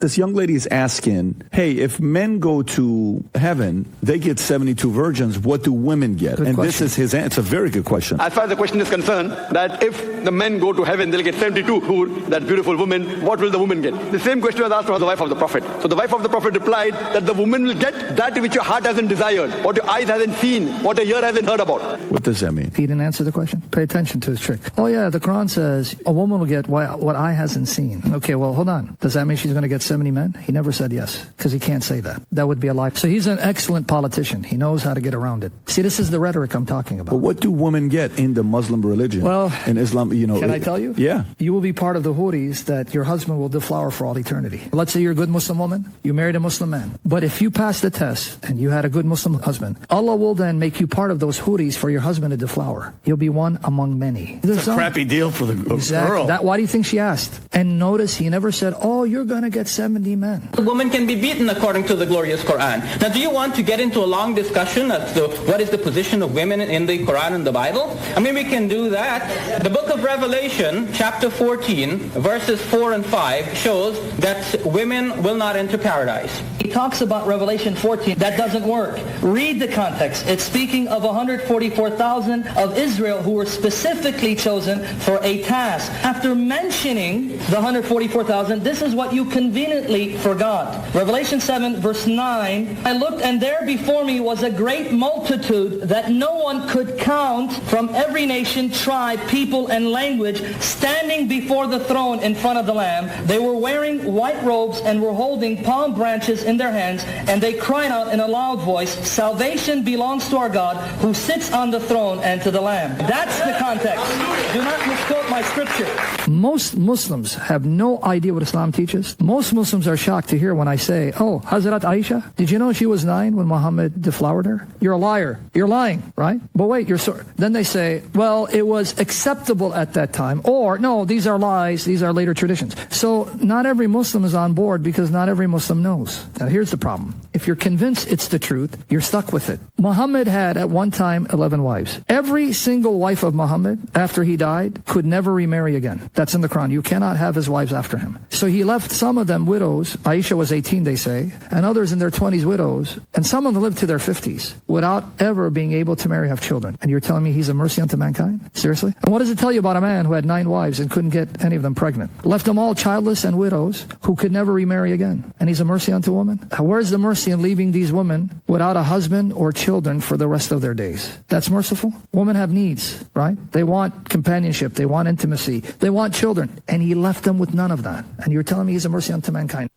This young lady is asking, hey, if men go to heaven, they get 72 virgins. What do women get? Good and question. This is his answer. It's a very good question. As far as the question is concerned, that if the men go to heaven, they'll get 72 hur, that beautiful woman. What will the woman get? The same question was asked for the wife of the Prophet. So the wife of the Prophet replied that the woman will get that which your heart hasn't desired, what your eyes hasn't seen, what your ear hasn't heard about. What does that mean? He didn't answer the question. Pay attention to his trick. Oh yeah, the Quran says a woman will get what eye hasn't seen. Okay, well hold on. Does that mean she's going to get 70 men? He never said yes, because he can't say that. That would be a lie. So he's an excellent politician. He knows how to get around it. See, this is the rhetoric I'm talking about. But what do women get in the Muslim religion? Well, in Islam, can I tell you? Yeah. You will be part of the Houris that your husband will deflower for all eternity. Let's say you're a good Muslim woman, you married a Muslim man. But if you pass the test and you had a good Muslim husband, Allah will then make you part of those Houris for your husband to deflower. You'll be one among many. It's a crappy deal for the girl. Why do you think she asked? And notice he never said, oh, you're going to get 70 men. The woman can be beaten according to the glorious Quran. Now, do you want to get into a long discussion as to what is the position of women in the Quran and the Bible? I mean, we can do that. The book of Revelation, chapter 14, verses 4 and 5, shows that women will not enter paradise. He talks about Revelation 14. That doesn't work. Read the context. It's speaking of 144,000 of Israel who were specifically chosen for a task. After mentioning the 144,000, this is what you conveniently forgot. Revelation 7, verse 9, I looked, and there before me was a great multitude that no one could count, from every nation, tribe, people, and language, standing before the throne in front of the Lamb. They were wearing white robes and were holding palm branches in their hands, and they cried out in a loud voice, salvation belongs to our God who sits on the throne and to the Lamb. That's the context. Do not misquote my scripture. Most Muslims have no idea what Islam teaches. Most Muslims are shocked to hear when I say, oh, Hazrat Aisha, did you know she was 9 when Muhammad deflowered her? You're a liar. You're lying, right? But wait, then they say, well, it was acceptable at that time. Or, no, these are lies. These are later traditions. So not every Muslim is on board because not every Muslim knows. Now, here's the problem. If you're convinced it's the truth, you're stuck with it. Muhammad had at one time 11 wives. Every single wife of Muhammad, after he died, could never remarry again. That's in the Quran. You cannot have his wives after him. So he left some of them widows. Aisha was 18, they say, and others in their 20s widows, and some of them lived to their 50s without ever being able to marry, have children. And you're telling me he's a mercy unto mankind? Seriously? And what does it tell you about a man who had 9 wives and couldn't get any of them pregnant? Left them all childless and widows who could never remarry again. And he's a mercy unto woman? Where's the mercy in leaving these women without a husband or children for the rest of their days? That's merciful? Women have needs, right? They want companionship. They want intimacy. They want children. And he left them with none of that. And you're telling me he's a mercy unto mankind?